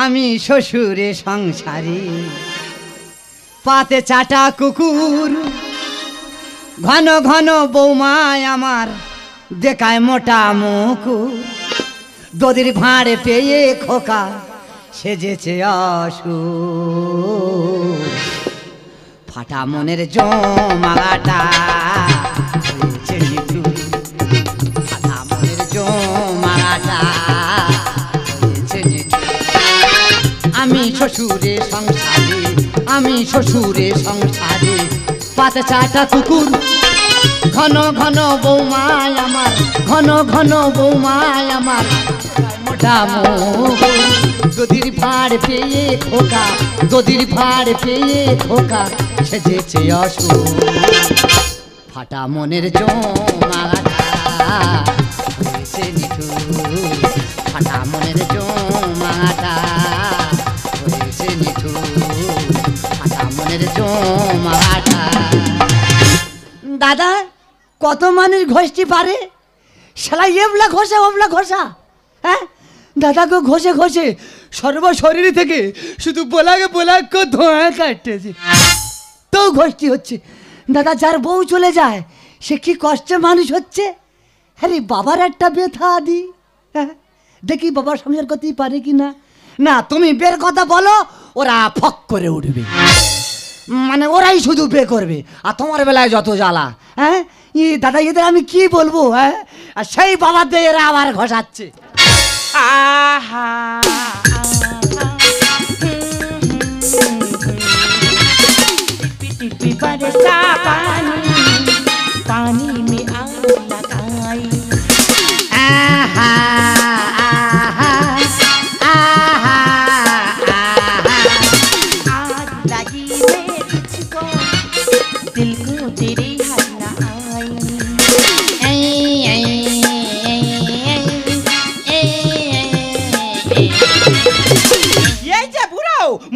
আমি শ্বশুরে সংসারে পাতে চাটা কুকুর ঘন ঘন বৌমায় আমার দেখায় মোটা মুকুর দদির ভাঁড়ে পেয়ে খোকা সেজেছে অসুর ফাটা মনের জমাটা হয়েছে নিঠুর ফাটা মনের জমাটা হয়েছে নিঠুর আমি শ্বশুরে সংসারে আমি শ্বশুরে সংসারে পাতে চাটা কুকুর ঘন ঘন বৌমায় আমার ঘন ঘন বৌমায় আমার মোটা মুকুর দদির ভাঁড় পেয়ে খোকা দদির ভাঁড় পেয়ে খোকা সেজেছে অসুর ফাটা মনের জমাটা হয়েছে নিঠুর ফাটা মনের জমাটা হয়েছে নিঠুর ফাটা মনের জমাটা দাদা কত মানুষ ঘষতে পারে শালা এবলা ঘষা ওবলা ঘষা হ্যাঁ দাদাকে ঘষে ঘষে সর্ব শরীর থেকে শুধু বোলাকে ধোঁয়া কাটতেছে তো ঘষতি হচ্ছে দাদা যার বউ চলে যায় সে কি কষ্টে মানুষ হচ্ছে আরে বাবার একটা ব্যথা দি হ্যাঁ দেখি বাবা সংসার করতেই পারে কি না না তুমি বের কথা বলো ওরা ফক করে উঠবে মানে ওরাই শুধু বে করবে আর তোমার বেলায় যত জ্বালা হ্যাঁ দাদা এদের আমি কি বলবো হ্যাঁ আর সেই বাবার দিয়ে এরা আবার ঘষাচ্ছে पानी में आग लगाई आग लगी मैं तुझको दिल को तेरे हाथ न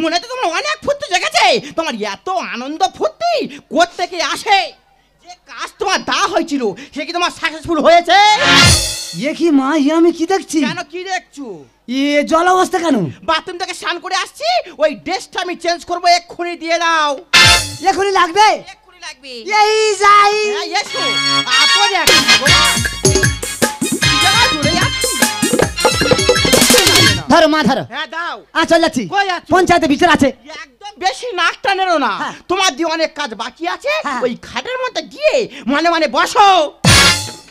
মনে তো তোমার অনেক ফুর্তি জেগেছে তোমার এত আনন্দ ফুর্তি কোত্থেকে আসে যে কাজ তোমার দা হয়েছিল সে কি তোমার সাকসেসফুল হয়েছে এ কি মা আমি কি দেখছি কেন কি দেখছো জল অবস্থা কেন বাথরুম থেকে স্নান করে আসছি ওই ড্রেসটা আমি চেঞ্জ করবো এক্ষুনি দিয়ে দাও এক্ষুনি লাগবে এক্ষুনি লাগবে এই যাই এসো আপন ধরো মা ধরো হ্যাঁ দাও চল যাচ্ছি পঞ্চায়েতে বিচার আছে একদম বেশি নাক টানেরো না তোমার দিয়ে অনেক কাজ বাকি আছে ওই খাটের মধ্যে গিয়ে মানে মানে বসো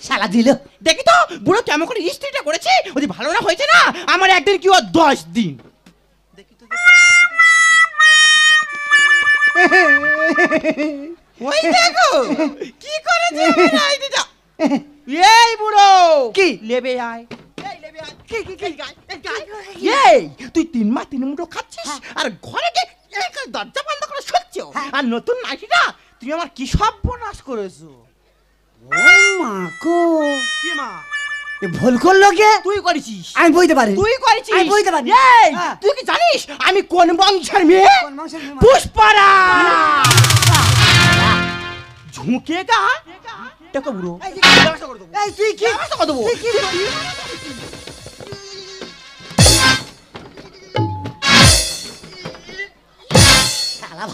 শালা দিল দেখি তো বুড়ো কেমন করে স্ত্রীটা করেছে ওই ভালো না হয়েছে না আমার একদিন কি ও 10 দিন দেখি তো ওই দেখো কি করেছে আমার দিদা এই বুড়ো কি লেবে আয় তুই 3 মাস 3 মুঠো খাচ্ছিস আর ঘরে গিয়ে দরজা বন্ধ করে শুচ্ছো আর নতুন নাইটিটা তুমি আমার কি সর্বনাশ করেছো ও মা গো কি মা ভুল করলো কে তুই করেছিস আমি বইতে পারি তুই করেছিস আমি বইতে পারি এই তুই কি জানিস আমি কোন বংশের মেয়ে পুষ্পারা ঝুঁকেগা দেখো বুড়ো এই তুই কি কথা দেবো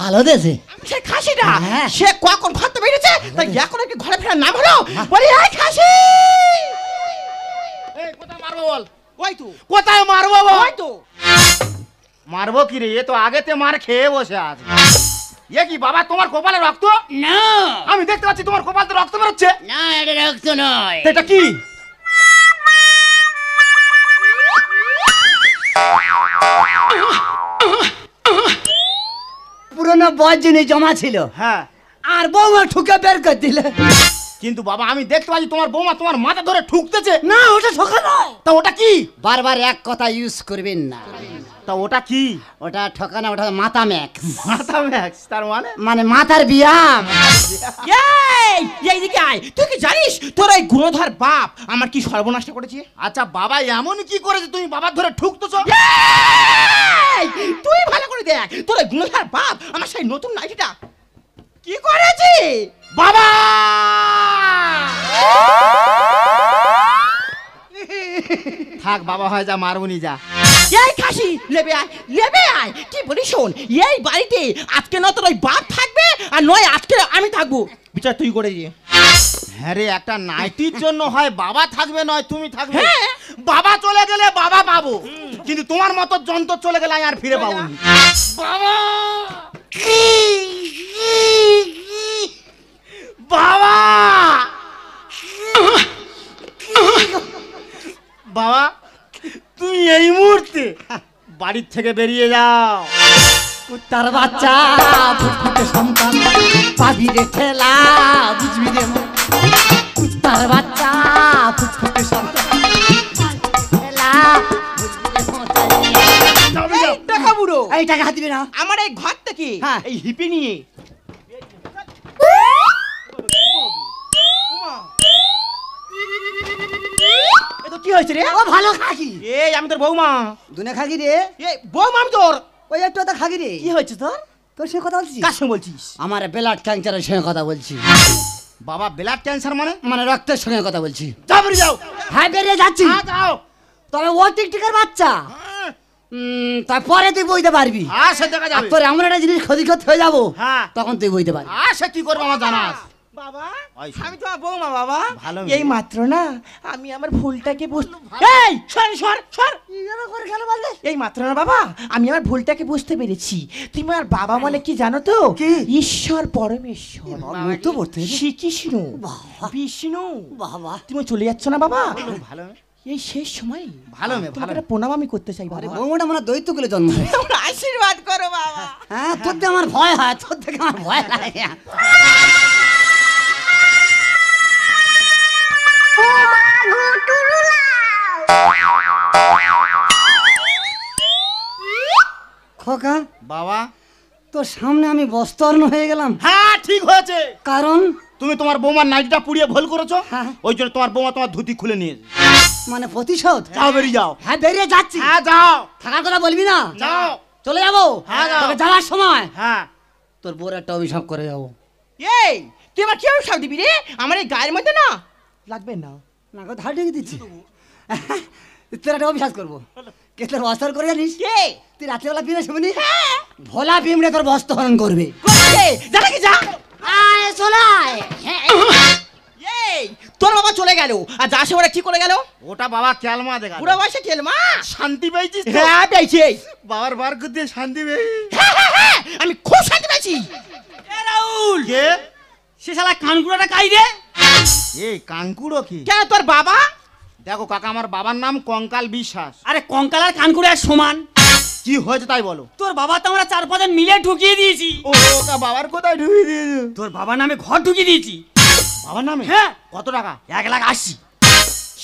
ভালো দেশে সে খাসিটা সে কখন ভাত বেরিয়েছে তাই এখন কি ঘরে ফেরার নাম হলো বলি এই খাসি এই কোথায় মারবো বল ওই তো কোথায় মারবো বল ওই তো মারবো কি রে এ তো আগেতে মার খেয়ে বসে আছে এ কি বাবা তোমার কপালে রক্ত না আমি দেখতে পাচ্ছি তোমার কপাল তো রক্ত বেরোচ্ছে না এটা রক্ত নয় এটা কি পুরনো বয়স জিনিস জমা ছিল হ্যাঁ আর বৌমা ঠুকে বের করে দিলে কিন্তু বাবা আমি দেখতে পাচ্ছি তোমার বৌমা তোমার মাথা ধরে ঠুকতেছে না ওটা ঠোকা নয় তা ওটা কি বারবার এক কথা ইউজ করবেন না তা ওটা কি ওটা ঠোকা না ওটা মাথা ম্যাক্স মাথা ম্যাক্স তার মানে মানে মাথার ব্যায়াম এই দিকে আয় তুই কি জানিস তোর এই গুণধর বাপ আমার কি সর্বনাশ করেছে আচ্ছা বাবা এমন কি করেছে তুমি বাবার ধরে ঠুকতেছো তুই ভালো করে দেখ তোর এই গুণধর বাপ আমার সেই নতুন নাইটিটা কি করেছে বাবা থাক বাবা হয় যা মারবনি যা এই খাসি লেবে আয় কি বলি শোন, এই বাড়িতে আজকে নয় তোর ওই বাপ থাকবে আর নয় আজকে আমি থাকবো, বিচার তুই করে দিয়ে। হ্যাঁ রে, একটা নাইটির জন্য হয় বাবা থাকবে নয় তুমি থাকবে। হ্যাঁ। বাবা চলে গেলে বাবা পাবো, কিন্তু তোমার মতো যন্ত্র চলে গেলে আমি আর ফিরে পাবো না। বাবা বাবা বাবা, তুমি এই মুহূর্তে বাড়ির থেকে বেরিয়ে যাও। তার বাচ্চা ফুটফুটে সন্তান পাবি রে খেলা, বুঝবি রে তার বাচ্চা ফুটফুটে সন্তান খেলা, বুঝবি রে এই টাকা বুড়ো, এই টাকা হাত দিবি না। আমার এই ঘর থেকে হ্যাঁ। এই হিপি নিয়ে এ তো কি হয়েছে রে? ও ভালো খাকি এই আমি তোর বৌমা। দুনে খাকি রে, এই বৌমা আমি তোর। ওই একটু তো খাকি রে। কি হয়েছে তোর? তোর সঙ্গে কথা বলছিস? কার সঙ্গে বলছিস? আমার ব্লাড ক্যান্সারের সঙ্গে কথা বলছি। বাবা ব্লাড ক্যান্সার মানে? মানে রক্তের সঙ্গে কথা বলছি। যাও বেরিয়ে যাও। হ্যাঁ বেরিয়ে যাচ্ছি। হ্যাঁ যাও। তবে ও টিকটিকের বাচ্চা, তারপরে তুই বইতে পারবি। হ্যাঁ সে দেখা আর যাবে। তোর এমন একটা জিনিস ক্ষতিগ্রস্ত হয়ে যাবো, হ্যাঁ। তখন তুই বইতে পারবি। সে কি করবো আমার জানা আছে। বাবা ওই শোন। আমি তোমার বৌমা বাবা। ভালো এই মেয়ে। মাত্র না আমি আমার ভুলটাকে বুঝতে ভালো। এই সর সর সর এইভাবে করে কেন বললে? এই মাত্র না বাবা আমি আমার ভুলটাকে বুঝতে পেরেছি। তুমি আর বাবা মানে কি জানো তো? কি? ঈশ্বর পরমেশ্বর মুখ তো পড়তে হবে। শ্রীকৃষ্ণ বাবা। বিষ্ণু। বাবা, তুমি চলে যাচ্ছ না বাবা? ভালো মেয়ে। এই শেষ সময় ভালো মেয়ে, তোমাকে ভালো একটা প্রণাম আমি করতে চাই আরে বাবা। বৌমাটা মানে দৈত্য কুলে জন্ম হয়েছে। তোমরা আশীর্বাদ করো বাবা। হ্যাঁ, তোর থেকে আমার ভয় হয়, তোর থেকে আমার ভয় লাগে। খোকা, বাবা। তোর সামনে আমি বস্তর্ণ হয়ে গেলাম। হ্যাঁ ঠিক হয়েছে। কারণ তুমি তোমার বৌমার নাইটিটা পুড়িয়ে ভুল করেছো, হ্যাঁ। ওই জন্য তোমার বৌমা তোমার ধুতি খুলে নিয়েছে। মানে প্রতিশোধ। যাও বেরিয়ে যাও। হ্যাঁ বেরিয়ে যাচ্ছি। হ্যাঁ যাও। থাকার কথা বলবি না। যাও। চলে যাবো। হ্যাঁ, যাও। তবে যাওয়ার সময় হ্যাঁ। তোর বউর একটা অভিশাপ করে যাবো। এই তুই আমার কি অভিশাপ দিবি রে? আমার এই গায়ের মধ্যে না লাগবে না। না গো, ধার ঢেকে দিচ্ছি। তোর একটা অভিশাপ করবো। কে তোর অস্ত্র করে জানিস? কে? তুই রাত্রেবেলা পিমড়ে শুনি, ভোলা পিমড়ে তোর বস্ত্র হরণ করবে। করছে যা নাকি যা। আয় চলায়। এই তোর বাবা চলে গেল আর যা সে ওরা কি করে গেল? ওটা বাবা ক্যালমা দেখা। পুরো বয়সে খেলমা। শান্তি পেয়েছিস তো? হ্যাঁ পেয়েছি। বাবার বার করতে শান্তি পেয়ে। হ্যাঁ, আমি খুব শান্তি পেয়েছি। রাহুল কে? সে শালা কানকুড়াটা কাই রে? এই কাঙ্কুড়ো কি? কেন তোর বাবা? দেখো কাকা, আমার বাবার নাম কঙ্কাল বিশ্বাস। আরে কঙ্কাল আর কানকুড়া এক সমান। কি হয়েছে তাই বলো। তোর বাবা তো আমরা 4-5 জন মিলে ঢুকিয়ে দিয়েছি। ও তা বাবার কোথায় ঢুকিয়ে দিয়েছো? তোর বাবার নামে ঘর ঢুকিয়ে দিয়েছি। বাবার নামে? হ্যাঁ। কত টাকা? 1,80,000।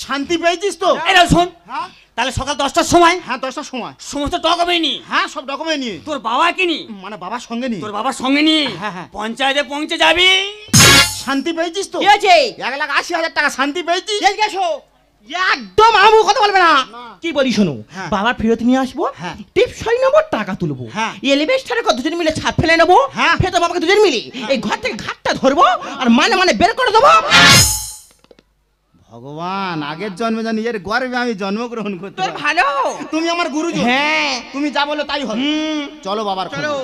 শান্তি পেয়েছিস তো? এই নাও শোন, হ্যাঁ তাহলে সকাল 10টার সময় হ্যাঁ 10টার সময়। সমস্ত ডকুমেন্ট নিয়ে হ্যাঁ সব ডকুমেন্ট নিয়ে। তোর বাবাকে নিয়ে, মানে বাবার সঙ্গে নিয়ে। তোর বাবার সঙ্গে নিয়ে হ্যাঁ, হ্যাঁ। পঞ্চায়েতে পৌঁছে যাবি। শান্তি পেয়েছিস তো? কি হয়েছে? 1,80,000 টাকা শান্তি পেয়েছিস? এদিকে এসো। একদম আমু কথা বলবে না। না। কি বলি শোনো, হ্যাঁ। বাবার ফেরত নিয়ে আসবো, হ্যাঁ। টিপসই নেবো, টাকা তুলবো, হ্যাঁ। এলিভেস্টারে দুজন মিলে ছাদ ফেলে নেবো, হ্যাঁ। ফের তোর বাবাকে দুজন মিলে এই ঘর থেকে ঘাটটা ধরবো আর মানে মানে বের করে দেবো। ভগবান, আগের জন্মে জানি এর গর্বে আমি জন্মগ্রহণ করতে তোর পারি। ভালো। তুমি আমার গুরুজন। হ্যাঁ তুমি যা বলো তাই হবে। হুম। চলো বাবার খোঁজে। চলো।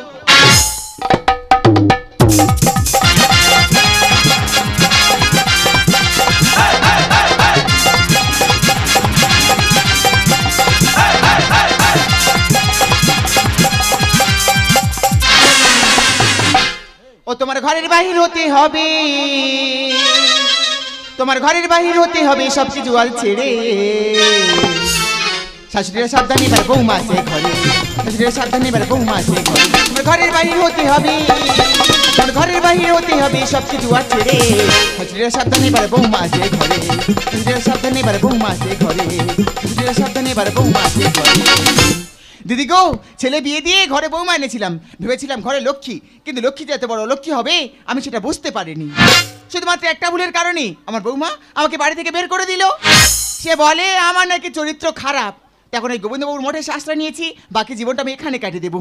ও তোমার ঘরের বাহির হতে হবে, তোমার ঘরের বাহির হতে হবে সব কিছু আল ছেড়ে। শাশুড়িরা সাবধান, এবার বৌমা সে ঘরে। শাশুড়িরা সাবধান, এবার বৌমা সে ঘরে। তোমার ঘরের বাহির হতে হবে, তোমার ঘরের বাহির হতে হবে সব কিছু আল ছেড়ে। শাশুড়িরা সাবধান, এবার বৌমা সে ঘরে। শাশুড়িরা সাবধান, এবার বৌমা সে ঘরে। শাশুড়িরা সাবধান, এবার বৌমা সে ঘরে। দিদি গো, ছেলে বিয়ে দিয়ে ঘরে বৌমা এনেছিলাম, ভেবেছিলাম ঘরে লক্ষ্মী, কিন্তু লক্ষ্মী যে এত বড় লক্ষ্মী হবে আমি সেটা বুঝতে পারিনি। শুধুমাত্র একটা ভুলের কারণে আমার বৌমা আমাকে বাড়ি থেকে বের করে দিল। সে বলে আমার নাকি চরিত্র খারাপ। এখন এই গোবিন্দবাবুর মঠে আশ্রয় নিয়েছি, বাকি জীবনটা আমি এখানে কাটিয়ে দেবো।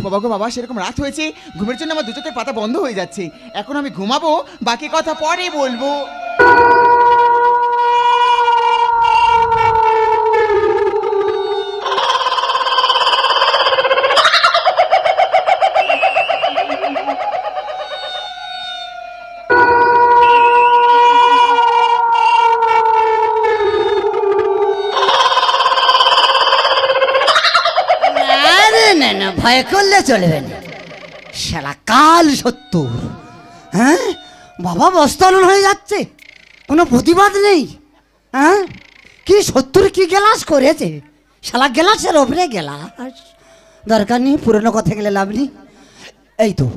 বাবা গো বাবা, সেরকম রাত হয়েছে, ঘুমের জন্য আমার দু চোখের পাতা বন্ধ হয়ে যাচ্ছে। এখন আমি ঘুমাবো, বাকি কথা পরে বলবো। না, ভয় করলে চলবে না। শালা কাল 70, হ্যাঁ বাবা বস্তালন হয়ে যাচ্ছে, কোনো প্রতিবাদ নেই। হ্যাঁ কি 70 কি গ্লাস করেছে, শালা গ্লাসের ওপরে গ্লাস। দরকার নেই, পুরনো কথা গেলে লাভ নেই। এই তো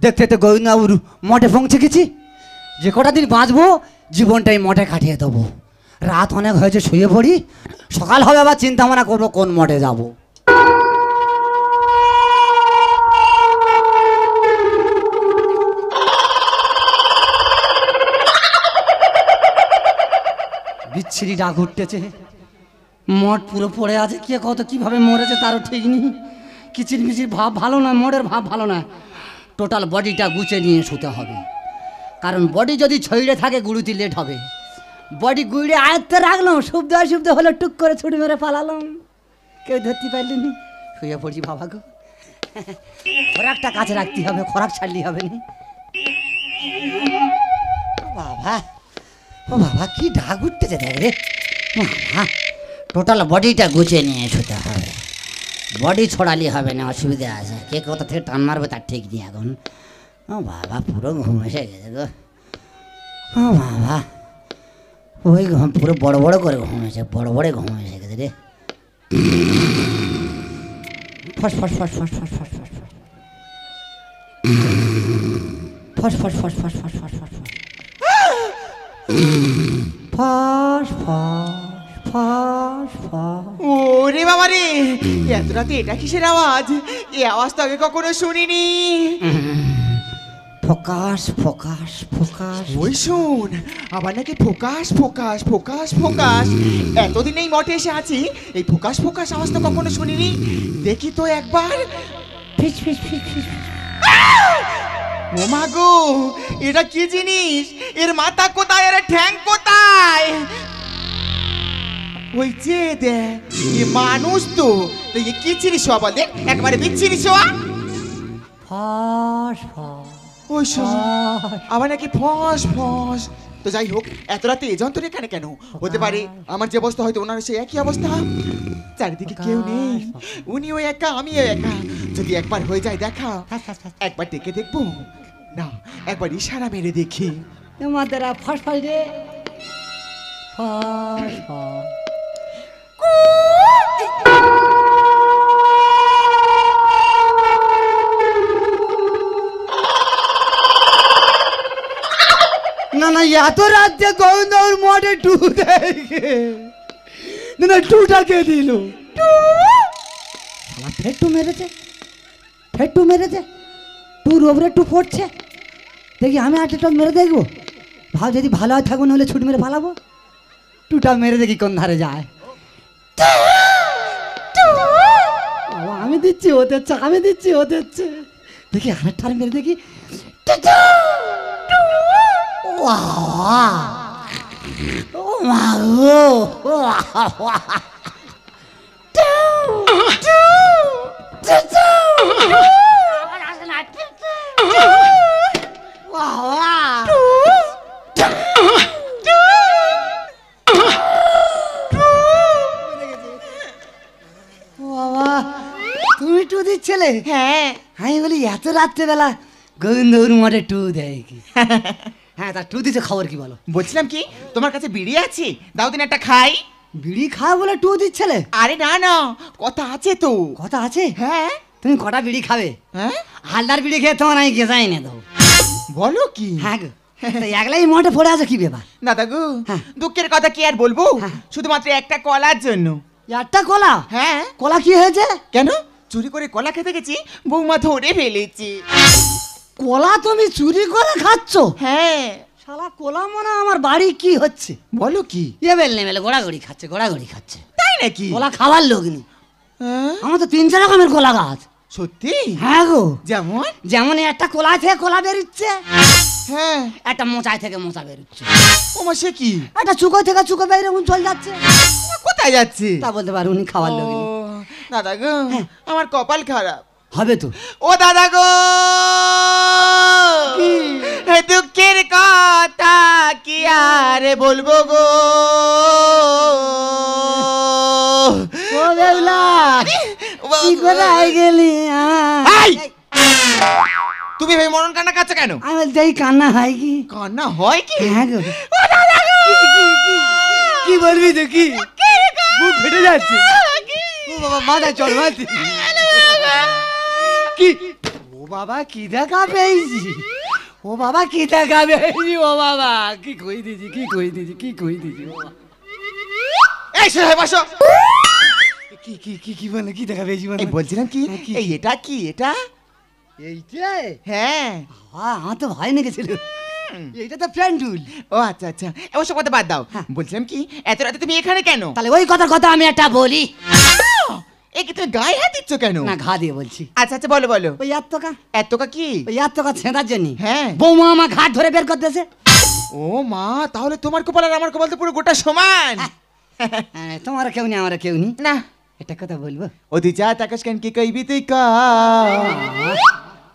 দেখতে তো গোবিন্দবাবুর মঠে পৌঁছে গেছি। যে কটা দিন বাঁচবো জীবনটাই মঠে কাটিয়ে দেবো। রাত অনেক হয়েছে, শুয়ে পড়ি, সকাল হবে আবার চিন্তা ভাবনা করবো কোন মঠে যাব। বিচ্ছিরি ডাক উঠতেছে, মঠ পুরো পড়ে আছে, কে কত কিভাবে মরেছে তারও ঠিক নেই। কিচির মিচির ভাব ভালো না, মঠের ভাব ভালো না। টোটাল বডিটা গুছিয়ে নিয়ে শুতে হবে, কারণ বডি যদি ছইড়ে থাকে গুড়ুতি লেট হবে। বডি গুড়ে আয়ত্তে রাখলাম, শুদ্ধ হলো, টুক করে ছুটি মেরে পালালাম, কেউ ধরতে পারলি নি। শুয়ে পড়ছি বাবা গো, খোরাকটা কাছে রাখতে হবে, খোরাক ছাড়লি হবে না। বাবা ও বাবা কি ডাক উঠতেছে দেখ রে বাবা। টোটাল বডিটা গুছিয়ে নিয়ে শুতে হবে, বডি ছড়ালি হবে না, অসুবিধা আছে। কে কোথা থেকে টান মারবে তার ঠিক নেই এখন। ও বাবা পুরো ঘুম এসে গেছে গো। ও বাবা ওই ঘুম পুরো বড় বড় করে ঘুম এসে, বড় বড় ঘুম এসে গেছে রে। ফস ফস ফস ফস ফস ফস ফস ফস ফস ফস ফস ফস ফস ফস ফস ফস ফস। ওরে বাবা রে, এত রাতে এটা কিসের আওয়াজ? এ আওয়াজ তো আগে কখনো শুনিনি। Focus focus focus. ওই শোন, আবার নাকি ফোকাস ফোকাস ফোকাস ফোকাস। এতদিন এই মঠে এসে আছি, এই ফোকাস ফোকাস আওয়াজ তো কখনো শুনিনি। দেখি তো একবার। ফিস ফিস ফিস ফিস। ও মা গো, এটা কি জিনিস? এর মাথা কোথায়, এর ঠ্যাং কোথায়? ওই যে দেখ, এ মানুষ তো। তো এ কি জিনিস বল দেখ, একবারে বিচ্ছিরি শোয়া। ফস ফস। ওই শোন, আবার নাকি ফস ফস। তো যাই হোক, এত রাতে এ যন্ত্র এখানে কেন? হতে পারে আমার যে অবস্থা, হয়তো ওনার সেই একই অবস্থা। চারিদিকে কেউ নেই, উনিও একা আমিও একা। যদি একবার হয়ে যায় দেখা, একবার ডেকে দেখবো না, একবার ইশারা মেরে দেখি। মাদারা ফস ফস রে, ফস ফস। না না, এত রাত্রে গোবিন্দর মঠে টু দেখে না, না টুটা কে দিল? ফেটু মেরেছে, ফেটু মেরেছে, টুর ওপরে টু পড়ছে। দেখি আমি একটা মেরে দেখবো, ভাব যদি ভালো হয় থাকবো, নাহলে ছুট মেরে পালাবো। টুটা মেরে দেখি কোন ধারে যায়। আমি দিচ্ছি ওতে, আমি দিচ্ছি ওতে। দেখি আরেকটা মেরে দেখি। ও মা গো, তুমি টু দিচ্ছিলে? হ্যাঁ, আমি বলি এত রাত্রেবেলা গোবিন্দর মঠে টু দেয় কি? হ্যাঁ তা টু দিচ্ছে, খবর কি বলো? বলছিলাম কি, তোমার কাছে বিড়ি আছে? দাও দিন একটা খাই। বিড়ি খাও বলে টু দিচ্ছিলে? আরে না না, কথা আছে তো। কথা আছে? হ্যাঁ। তুমি কটা বিড়ি খাবে? হ্যাঁ, হালদার বিড়ি খেয়ে তোমার আমি গেঁজাই না দেবো। বলো কি? হ্যাঁ গো, তা একলাই মঠে পড়ে আছে কি ব্যাপার? দাদা গো, হ্যাঁ। দুঃখের কথা কি আর বলবো, হ্যাঁ। শুধুমাত্র একটা কলার জন্য। একটা কলা? হ্যাঁ। কলা কি হয়েছে? কেন? চুরি করে কলা খেতে গেছি, বৌমা ধরে ফেলেছি। কলা তুমি চুরি করে খাচ্ছ? হ্যাঁ। শালা কলা মনে হয় আমার বাড়ি কি হচ্ছে? বলো কি? এ বেল নেমেলে গোড়াগড়ি খাচ্ছে, গোড়াগড়ি খাচ্ছে। তাই নাকি? কলা খাওয়ার লোক নেই। হ্যাঁ? আমার তো 3-4 রকমের কলা গাছ। সত্যি? হ্যাঁ গো, যেমন? যেমন একটা কলা থেকে কলা বেরোচ্ছে, হ্যাঁ। একটা মোচায় থেকে মোচা বেরোচ্ছে, ওমা সে কি? একটা চুকো থেকে চুকো বেরিয়ে চল যাচ্ছে। কোথায় যাচ্ছে? তা বলতে পারো উনি খাওয়ার লোক নেই। ও, দাদা গো, আমার কপাল খারাপ। হবে তো। ও দাদা গো, দুঃখের কথা কি আর বলবো গো। ও বেউলা, কি করে আই গেলি এই! তুমি ভাই মরণ কান্না কাচ্ছ কেন? আমি বলছি এই কান্না হয় কি? কান্না হয় কি? হ্যাঁ গো। কি বলবি তো কি? বুক ফেটে যাচ্ছে। ও বাবা মাথা চল মারছি। কি? ও বাবা কি দেখা পেয়েছি? ও বাবা কি দেখা পেয়েছি? ও বাবা কি কই দিছি কি কই দিছি কি কই দিছি? ও বাবা। এই শোনো বসো। কি কি কি কি বলে কি দেখা পেয়েছি? এই বলছিলাম কি হ্যাঁ, কি? এই এটা কি এটা? এইটা হ্যাঁ। আমার তো ভয় লেগেছিল। এইটা তো প্যান্ডুল। ও আচ্ছা আচ্ছা অবশ্য কথা বাদ দাও। বলছিলাম কি এত রাতে তুমি এখানে কেন? তাহলে ওই কথার কথা আমি একটা বলি। এই কি তুমি গায়ে হাত দিচ্ছ কেন? না ঘা দিয়ে বলছি। আচ্ছা আচ্ছা বলো বলো। ওই এতকা এতকা কি? ওই এতকা ছেঁদার জন্য হ্যাঁ। বৌমা আমার ঘাট ধরে বের করতেছে। ও মা তাহলে তোমার কপাল আর আমার কপাল তো পুরো গোটা সমান। হ্যাঁ, তোমার কেউ নেই আমার কেউ নেই। না এটা কথা বলবো। ওদি যা তাকাস কেন কি কইবি তুই ক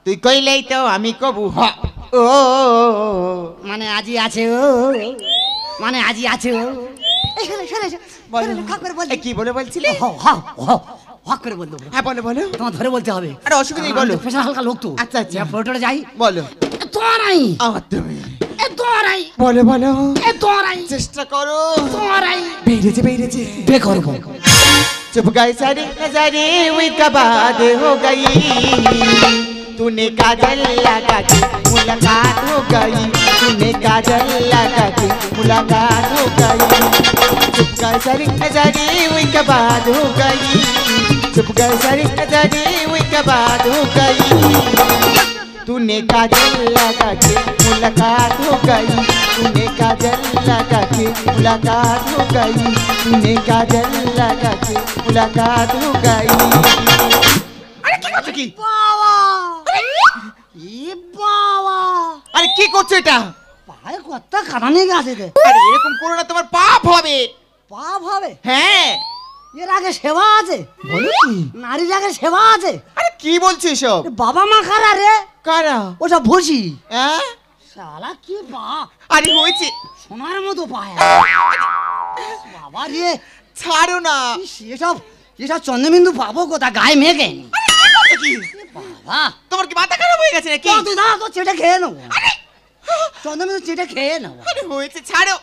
তুই কইলেই তো আমি কবু হ ও মানে আজি আছে ও মানে আজি আছে ও এই শোনো শোনো বলো। শোনো খাক করে বল। কি বলে বলছিলে? হক করে বলতো। হ্যাঁ বলো বলো। তোমার ধরে বলতে হবে। আরে অসুবিধা নেই বলো। পেশা হালকা লোক তো। আচ্ছা, আচ্ছা। ফটোটা যাই বলো তোমার আই আমার তুমি তোমার আই বলো বলো তোমার আই চেষ্টা করো। তোমার আই বেরিয়েছে বেরিয়েছে বেকর चुप गई सारी नजारे हुई कबाद हो गई तूने काजल लगा के मुलाकात हो गई तूने काजल लगा के मुलाकात हो गई चुप गई सारी नजारे हुई कबाद हो गई चुप गई सारी नजारे हुई कबाद हो गई तूने काजल लगा के मुलाकात हो गई तूने काजल लगा के मुलाकात हो गई तूने काजल लगा के मुलाकात हो गई अरे কি করছো কি বাবা ই বাবা আরে কি করছো এটা পায়ে কত কাটানে গেছে রে আরে এরকম করো না তোমার পাপ হবে পাপ হবে হ্যাঁ এর আগে সেবা আছে বলো কি নারীর আগে সেবা আছে আরে কি বলছিস সব এ বাবা মা কারা রে কারা ওটা ভুসি হ্যাঁ শালা কি বা আরে হয়েছে সোনার মতো পায় বাবা রে ছাড়ো না ইস, এসব এসব চন্দ্রবিন্দু পাবো কোথা গায়ে মেঘে কি বাবা তোমার কি মাথা খারাপ হয়ে গেছে নাকি তুই দাঁড়া তো চেটে খেয়ে নেবো চন্দ্রবিন্দু চেটে খেয়ে নেবো আরে হয়েছে ছাড়ো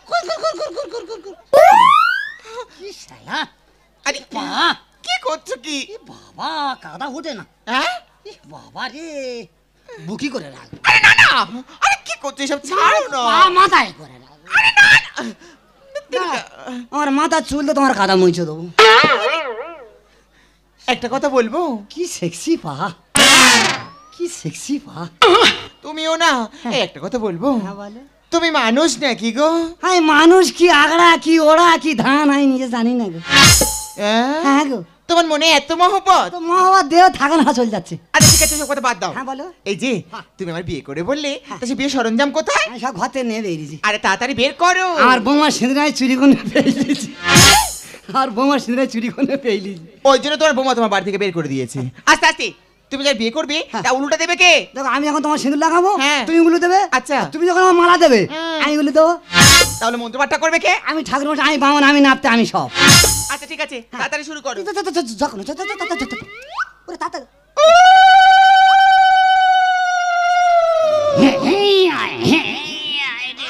কি শালা আরে পা কি করছো কি এ বাবা কাদা ওঠে না হ্যাঁ এ বাবা রে বুকি করে রাখ আরে না না আরে কি করছো সব ছাড়ো না পা মাথায় করে রাখ না, আমার মাথা চুল তো তোমার কাদা মুছে দেবো একটা কথা বলবো কি সেক্সি পা কি সেক্সি পা তুমিও না এই একটা কথা বলবো হ্যাঁ বলে তুমি মানুষ নাকি গো হাই মানুষ কি আগড়া কি ওড়া কি ধান আমি নিজে জানি না গো হ্যাঁ? হ্যাঁ গো তোমার মনে এত মহব্বত তো মা দেহ থাকে না চলে যাচ্ছে আচ্ছা ঠিক আছে সব কথা বাদ দাও হ্যাঁ বলো এই যে তুমি আমার বিয়ে করে বললে তা সে বিয়ে সরঞ্জাম কোথায় আমি সব ঘর থেকে নিয়ে বেরিয়েছি আরে তাড়াতাড়ি বের করো আমার বৌমার সিঁদুরায় চুরি করে পেয়েছি আর বৌমার সিঁদুরায় চুরি করে পেয়েছি ওই জন্য তোমার বৌমা তোমার বাড়ি থেকে বের করে দিয়েছে আস্তে আস্তে তুমি যার বিয়ে করবে তা উল্টা দেবে কে দেখো আমি এখন তোমার সিঁদুর লাগাবো হ্যাঁ। তুমি গুলো দেবে আচ্ছা। তুমি যখন আমার মালা দেবে আমি গুলো দেবো তাহলে মন্ত্রপাঠটা করবে কে আমি ঠাকুর মশাই আমি বামন আমি নাপতে আমি সব আচ্ছা ঠিক আছে তাড়াতাড়ি শুরু করো যখন ওরে তাড়াতাড়ি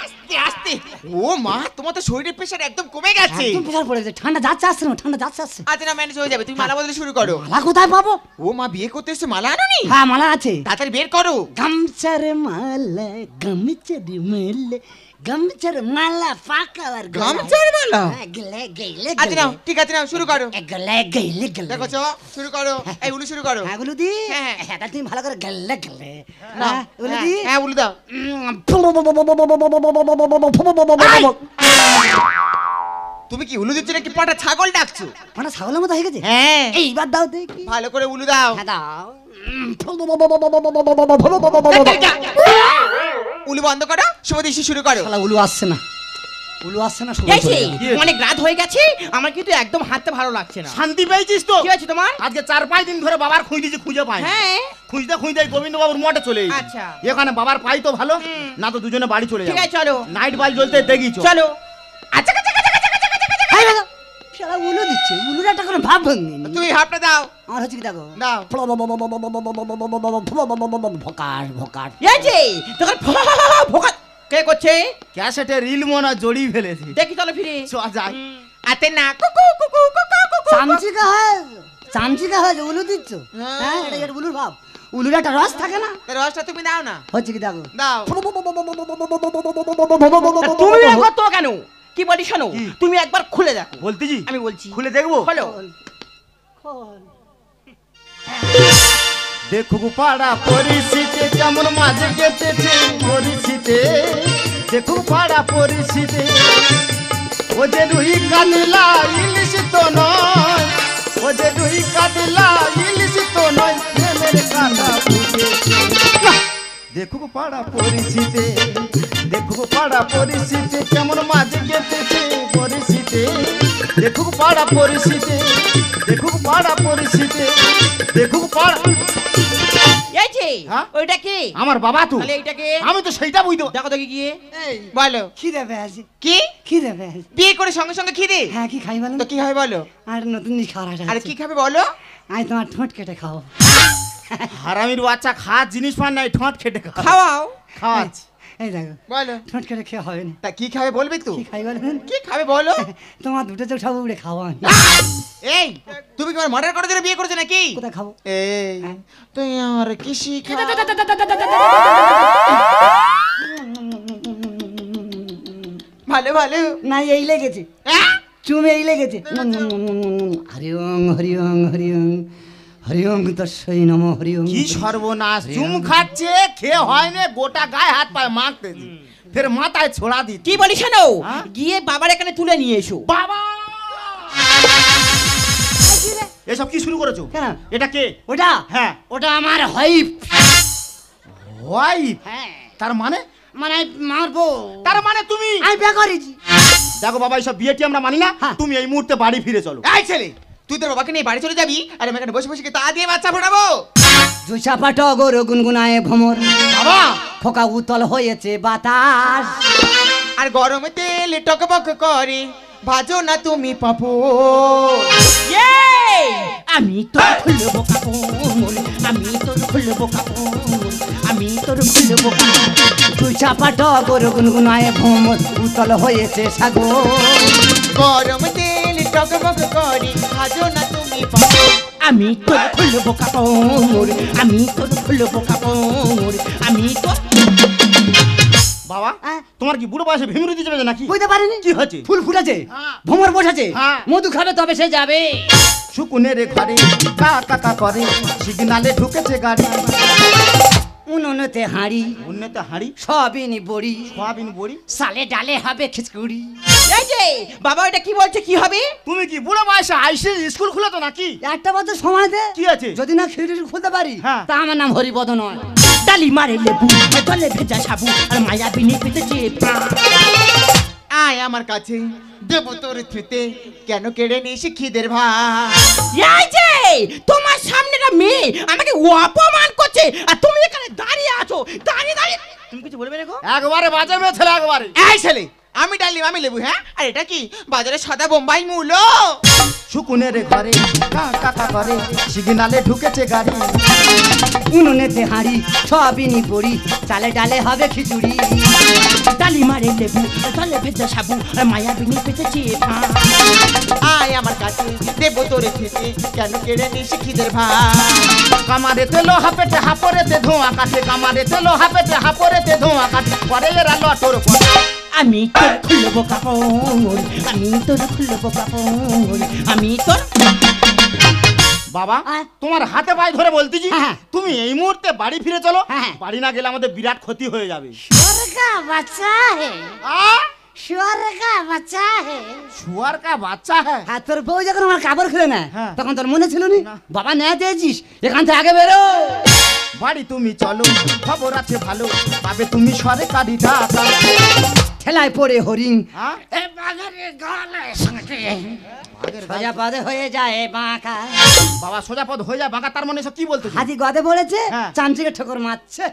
আস্তে আস্তে ও মা তোমার তো শরীরের প্রেশার একদম কমে গেছে একদম প্রেশার পড়ে গেছে ঠান্ডা যাচ্ছে আসছে না ঠান্ডা যাচ্ছে আসছে আচ্ছা না ম্যানেজ হয়ে যাবে তুমি মালা বদলে শুরু করো মালা কোথায় পাবো ও মা বিয়ে করতে এসে মালা আনোনি হ্যাঁ মালা আছে তাড়াতাড়ি বের করো গামছার মালা গামছার মালা গামছার মালা ফাঁকা আর গামছার মালা? গেলে গেলে আচ্ছা নাও ঠিক আছে নাও শুরু করো গেলে গেলে গেলে দেখো চো শুরু করো এই উলু শুরু করো হ্যাঁ গুলো দি হ্যাঁ, হ্যাঁ তুমি ভালো করে গেলে গেলে নাও, হ্যাঁ গুলো হ্যাঁ, দি হ্যাঁ উলু দাও তুমি কি উলু দিচ্ছ নাকি পাটা ছাগল ডাকছো মানে ছাগলের মতো হয়ে গেছে হ্যাঁ এইবার দাও দেখি ভালো করে উলু দাও হ্যাঁ দাও উলু বন্ধ করো শুভদৃষ্টি শুরু করো শালা উলু আসছে না উলু আসছে না এই যে, অনেক রাত হয়ে গেছে আমার কিন্তু একদম হাঁটতে ভালো লাগছে না শান্তি পেয়েছিস তো কি আছে তোমার আজকে 4-5 দিন ধরে বাবার খুঁজেছি খুঁজে পাই হ্যাঁ খুঁজতে খুঁজতে গোবিন্দ বাবুর মঠে চলে এসেছি। আচ্ছা। এখানে বাবার পাই তো ভালো না তো দুজনে বাড়ি চলে ঠিক যাবো আছে চলো নাইট বাল জ্বলতে দেখি চলো আচ্ছা আচ্ছা আচ্ছা, আচ্ছা, আচ্ছা, আচ্ছা, আচ্ছা, এই বাবা, সারা উলু দিচ্ছে, উলুর একটা করে ভাব ভঙ্গি তুমি হাফটা দাও। আমার হচ্ছে কি দেখো দাও। ভকাট ভকাট এই যে তখন ভোকা কে করছে ক্যাসেটে রিল মনে হয় জড়িয়ে ফেলেছে। দেখি চলো ফিরে চ যাই। আতে না কুকু কুকু কুকু কুকু চামচিকা হয়, চামচিকা হয় যে উলু দিচ্ছ। হ্যাঁ এটা একটা উলুর ভাব, উলুর একটা রস থাকে না, তা রসটা তুমি দাও না। হচ্ছে কি দেখো দাও। তুমি একবার তো কেন কি বলি শোনো তুমি একবার খুলে দেখো বলতেছি আমি বলছি খুলে দেখবো। খোলো দেখুক পাড়া পরিস্থিতি কেমন মাঝে কেটেছে পরিস্থিতি, দেখুক পাড়া পরিস্থিতি। ও যে রুই কাতলা ইলিশ তো নয়, ও যে রুই কাতলা ইলিশ তো নয়, প্রেমের কাঁটা ফুটেছে। দেখুক পাড়া পরিস্থিতি, দেখুক পাড়া পরিস্থিতি কেমন মাঝে কেটেছে পরিস্থিতি, দেখুক পাড়া পরিস্থিতি, দেখুক পাড়া পরিস্থিতি, দেখুক পাড়া। এই যে হ্যাঁ? ওইটা কি আমার বাবা তো, তাহলে এইটাকে আমি তো সেইটা বুঝতে পারি। দেখো দেখি গিয়ে এই বলো। খিদে পেয়েছে, কি? খিদে পেয়েছে। বিয়ে করে সঙ্গে সঙ্গে খিদে? হ্যাঁ কি খাই বলেন তো কি হয় বলো? আর নতুন জিনিস খাওয়ার আশা আরে আছে। কি খাবে বলো? আমি তোমার ঠোঁট কেটে খাও। হারামির বাচ্চা খাওয়ার জিনিস পান নাই, ঠোঁট খেটে খাওয়াও খাওয়াচ্ছি। এই দেখো বলো। ঠোঁট কেটে খেয়ে হবে না। তা কি খাবে বলবি তো? কি খাই বলেন কি খাবে বলো? তোমার দুটো চোখ সব উড়ে খাওয়া আমি। এই তুমি কি আমার মার্ডার করার জন্য বিয়ে করেছো নাকি? কোথায় খাবো? এই হ্যাঁ। তুই আমার কি শিখা? ভালো ভালো। না এই লেগেছে, আহ! চুমে এই লেগেছে। হরি ওং হরি ওং হরি ওং হরি ওং তস্মৈ নমঃ হরি ওং। কি সর্বনাশ, চুম খাচ্ছে খেয়ে হয় না, গোটা গায়ে হাত পায়ে মাখতেছি, ফের মাথায় ছোড়া দিচ্ছি। কি বলি শোনো হ্যাঁ? গিয়ে বাবার এখানে তুলে নিয়ে এসো বাবা এসব কি শুরু করেছো? কেন? এটা কে? ওটা হ্যাঁ ওটা আমার ওয়াইফ। ওয়াইফ? হ্যাঁ তার মানে? মানে মারবো। তার মানে তুমি? আমি বিয়ে করেছি। দেখো বাবা, এইসব বিয়েটি আমরা মানি না। হ্যাঁ। তুমি এই মুহূর্তে বাড়ি ফিরে চলো। এই ছেলে, তুই তোর বাবাকে নিয়ে বাড়ি চলে যাবি আর আমি এখানে বসে বসে কি তা দিয়ে বাচ্চা ফোটাবো? জুসা পাটো গরু গুনগুনায় ভ্রমর, বাবা খোকা উতল হয়েছে বাতাস। আর গরমে তেল টকবক করে ভাজো না তুমি পাপো। এই, আমি তোর খুলবো কাপড় আমি তোর খুলবো কাপড় আমি তোর খুলবো কাপড় জুসা পাটো গরু গুনগুনায় ভ্রমর, উতল হয়েছে সাগর। গরম তেল টকবক করে ভাজো না তুমি পাপো। আমি তোর খুলবো কাপড় আমি তোর খুলবো কাপড় আমি তোর বাবা হ্যাঁ? তোমার কি বুড়ো বয়সে ভীমরু দিতে যাবে নাকি? বুঝতে পারিনি কি হয়েছে? ফুল ফুটেছে, হ্যাঁ। ভ্রমর বসেছে, হ্যাঁ। মধু খাবে তবে সে যাবে। শুকুনের ঘরে কা কাকা করে, সিগনালে ঢুকেছে গাড়ি। উনুনেতে হাঁড়ি উন্নতে হাঁড়ি, সবিনি বড়ি, সোয়াবিন বড়ি। সালে ডালে হবে খিচুড়ি। এই যে বাবা এটা কি বলছে কি হবে তুমি কি বুড়ো বয়সে আইসে স্কুল খুলে তো নাকি? একটা বছর সময় দে, কি আছে? যদি না খিচুড়ি খুলতে পারি হ্যাঁ। তা আমার নাম হরিপদ নয়। ডালি মারে লেবু জলে ভেজা সাবু আর মায়া বিনি পেতেছে আয় আমার কাছে দেবো তোর থুতে, কেন কেড়ে নিস খিদের ভাত? এই যে তোমার সামনেটা মেয়ে আমাকে অপমান করছে আর তুমি এখানে দাঁড়িয়ে আছো দাঁড়িয়ে দাঁড়িয়ে তুমি কিছু বলবে না গো একবারে বাজে মেয়ে ছেলে একবারে। এই ছেলে, আমি ডালিম আমি লেবু, হ্যাঁ? আর এটা কি বাজারে সাদা বোম্বাই মূলো? শুকুনের ঘরে কা কাকা করে, সিগনালে ঢুকেছে গাড়ি। উনুনেতে হাঁড়ি সবিনি বড়ি, চালে ডালে হবে খিচুড়ি। ডালি মারে লেবু জলে ভেজা সাবু আর মায়া বিনি পেতেছে আয় আমার কাছে দেবো তোর থুতে, কেন কেড়ে নিস খিদের ভাত? কামারেতে লোহা পেটে হাপরেতে ধোঁয়া কাটে, কামারেতে লোহা পেটে হাপরেতে ধোঁয়া কাটে, পরে এরা লটর পরে। আমি তোর খুলবো কাপড় আমি তোর খুলবো কাপড় আমি তোর বাবা হ্যাঁ। তোমার হাতে পায়ে ধরে বলতেছি, হ্যাঁ। তুমি এই মুহূর্তে বাড়ি ফিরে চলো। হ্যাঁ। বাড়ি না গেলে আমাদের বিরাট ক্ষতি হয়ে যাবে। শুয়ার কা বাচ্চা হে, আ? শুয়ার কা বাচ্চা হে। শুয়ার কা বাচ্চা হ্যাঁ। হ্যাঁ তোর বউ যখন আমার কাপড় খুলে নেয় হ্যাঁ। তখন তোর মনে ছিল নি না। বাবা নেয় দিয়েছিস, এখান থেকে আগে বেরো। বাড়ি তুমি চলো, খবর আছে ভালো, পাবে তুমি সরকারি টাকা। ঠেলায় পড়ে হরিণ, হ্যাঁ? এ বাঘের গলা সঙ্গে সোজা পদে হয়ে যায় বাঁকা। বাবা সোজা পথ হয়ে যায় বাঁকা, তার মানে সব কি বলতে? হাতি গদে পড়েছে, হ্যাঁ। চামচিকে ঠোকর মারছে।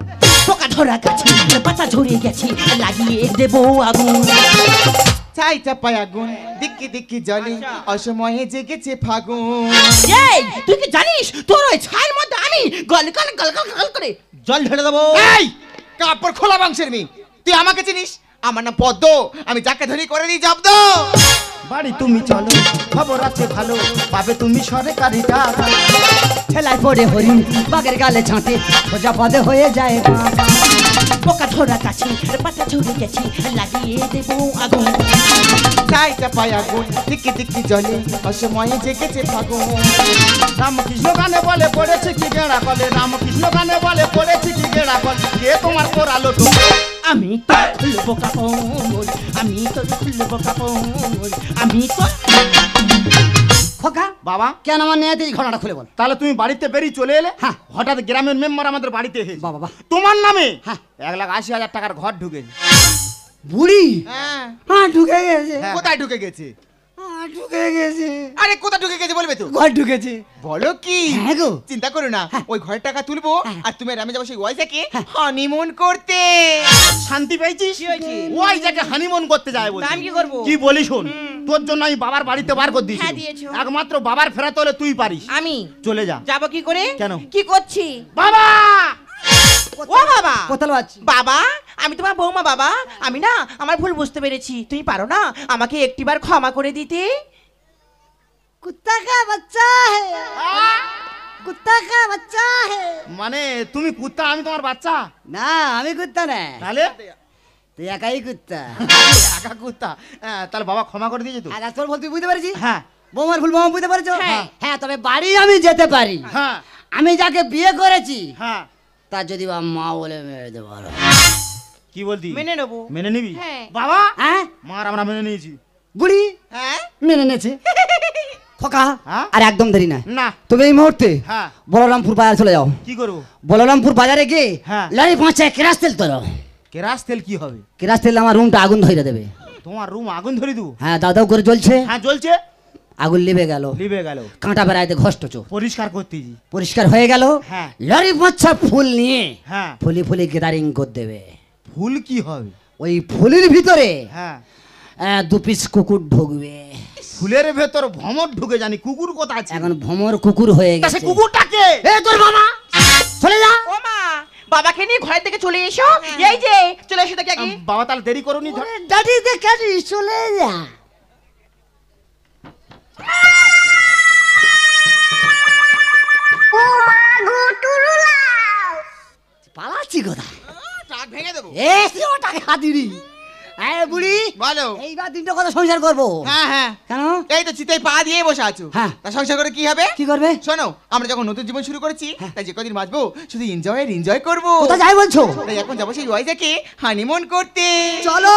পোকা ধরা গেছে পাতা ঝরে গেছে লাগিয়ে দেবো আগুন ছাই চাপায় আগুন দিকি দিকি জলে অসময়ে জেগেছে ফাগুন। এই তুই কি জানিস তোর ওই ছাইয়ের মধ্যে আমি গল গল গল গল গল করে জল ঢেলে দেবো। এই কাপড় খোলা বংশের মেয়ে, তুই আমাকে চিনিস? আমার নাম পদ্ম, আমি যাকে ধরি করে দিই জব্দ। বাড়ি তুমি চলো, খবর আছে ভালো, পাবে তুমি সরকারি টাকা। ঠেলায় পড়ে হরিণ বাঘের গালে ছাঁটে সোজা পদে হয়ে যায় বাঁকা। পোকা ধরা কাছে পাতা ঝরে গেছে লাগিয়ে দেবো আগুন। ছাই চাপায় আগুন দিকি দিকি জলে অসময়ে জেগেছে ফাগুন। রামকৃষ্ণ গানে বলে পড়েছে কি গেড়া কলে, রামকৃষ্ণ গানে বলে পড়েছে কি গেড়া কল, কে তোমার পোড়ালো টুকু? আমি তো খুলবো কাপড়, আমি তো খুলবো কাপড়, আমি তো। খোকা বাবা কেন আমার নিয়ে এই ঘটনাটা খুলে বল। তাহলে তুমি বাড়িতে বেরিয়ে চলে এলে, হ্যাঁ। হঠাৎ গ্রামের মেম্বার আমাদের বাড়িতে এসেছে। বাবা, বাহ। তোমার নামে হ্যাঁ। 1,80,000 টাকার ঘর ঢুকেছে। বুড়ি হ্যাঁ, হ্যাঁ ঢুকে গেছে, হ্যাঁ। কোথায় ঢুকে গেছে? হ্যাঁ ঢুকে গেছে, আরে কোথায় ঢুকে গেছে বলবে তো? ঘর ঢুকেছে। বলো কি? হ্যাঁ গো। চিন্তা করো না, ওই ঘরের টাকা তুলবো হ্যাঁ। আর তুমি আর আমি যাবো সেই ওয়াইজাকে হানিমুন করতে। শান্তি পেয়েছিস? কি হয়েছে? ওই জায়গায় হানিমুন করতে যায় বলছি। তা আমি কি করবো? কি বলি শোন, তোর জন্য আমি বাবার বাড়িতে বার করে হ্যাঁ, দিয়েছি। দিয়েছো। একমাত্র বাবার ফেরাতে হলে তুই পারিস। আমি চলে যা। যাবো কি করে? কেন? কি করছি? বাবা ও বাবা, কোথাও আছি বাবা আমি তোমার বৌমা বাবা, আমি না আমার ভুল বুঝতে পেরেছি, তুমি পারো না আমাকে একটিবার ক্ষমা করে দিতে? কুত্তা কা বাচ্চা হে, কুত্তা কা বাচ্চা হে। মানে তুমি কুত্তা, আমি তোমার বাচ্চা? না আমি কুত্তা না, তাহলে তুই একাই কুত্তা। একা কুত্তা? তাহলে বাবা ক্ষমা করে দিয়েছে তো? আর তোর ভুল তুই বুঝতে পারছিস? হ্যাঁ বৌমার ভুল বৌমা বুঝতে পারছো? হ্যাঁ। হ্যাঁ তবে বাড়ি আমি যেতে পারি। হ্যাঁ আমি যাকে বিয়ে করেছি হ্যাঁ। তার যদি বা মা বলে মেরে দেবো। কি বলতি? মেনে নেবো। মেনে নিবি? হ্যাঁ। বাবা হ্যাঁ মার আমরা মেনে নিয়েছি। বুড়ি হ্যাঁ, মেনে নেছে। খোকা হ্যাঁ? আর একদম দেরি না, না। তুমি এই মুহূর্তে হ্যাঁ। বলরামপুর বাজার চলে যাও। কি করবো? বলরামপুর বাজারে গিয়ে হ্যাঁ। লরি 5 কেরাস তেল তোলো। কেরাস তেল কি হবে? কেরাস তেল আমার রুমটা আগুন ধরে দেবে। তোমার রুম আগুন ধরে দেবো? হ্যাঁ দাও দাও করে জ্বলছে, হ্যাঁ জ্বলছে। আগুন লিবে গেল, লিবে গেল, কাঁটা বেড়াইতে ঘষ্টছ পরিষ্কার করতেছি। পরিষ্কার হয়ে গেল। হ্যাঁ। লরি 5 ফুল নিয়ে হ্যাঁ। ফুলি ফুলি গ্যাদারিং করে দেবে। ফুল কি হবে? ওই ফুলের ভিতরে হ্যাঁ। 2 পিস কুকুর ঢুকবে। ফুলের ভেতর ভ্রমর ঢুকে, জানি কুকুর কোথা আছে? এখন ভ্রমর কুকুর হয়ে তা সে গেছে। কুকুরটাকে? এ তোর বাবা চলে যা। ও মা, বাবাকে নিয়ে ঘরের দিকে চলে এসো। এই যে চলে এসো দেখি আগে। বাবা তাহলে দেরি করুনি। দাদি দেখে চলে যা। পালাচ্ছি কোথায়? টাক ভেঙে দেবো। এ তুই ওটাকে হাতিরি। এই বুড়ি বলো। এইবার 3টা কথা সংসার করবো। হ্যাঁ হ্যাঁ, কেন? এই তো চিতায় পা দিয়ে বসে আছো। হ্যাঁ। তা সংসার করে কি হবে? কি করবে? শোনো, আমরা যখন নতুন জীবন শুরু করেছি, তাই যে কদিন বাঁচবো শুধু এনজয় করবো। কোথায় যাই বলছো? তাই এখন যাবো সেই ওয়াইজাকে হানিমুন করতে। চলো।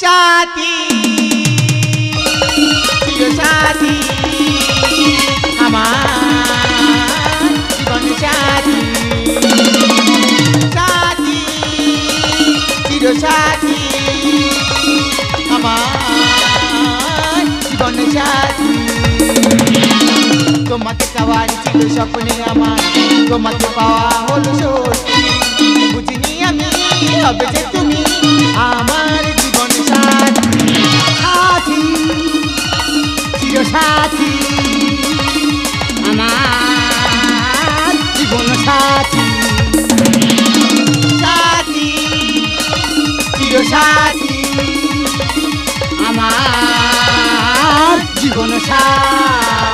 সাথী প্রিয় সাথী আমার জীবন সাথী, সাথী প্রিয় সাথী আমার জীবন সাথী। তোমাকে পাওয়ার ছিল স্বপ্নে আমার, তোমাকে পাওয়া হলো সত্যি। বুঝিনি আমি হবে যে তুমি আমার জীবন সাথী, সাথী চির সাথী আমার জীবন সাথী, সাথী চির সাথী আমার জীবন সাথী।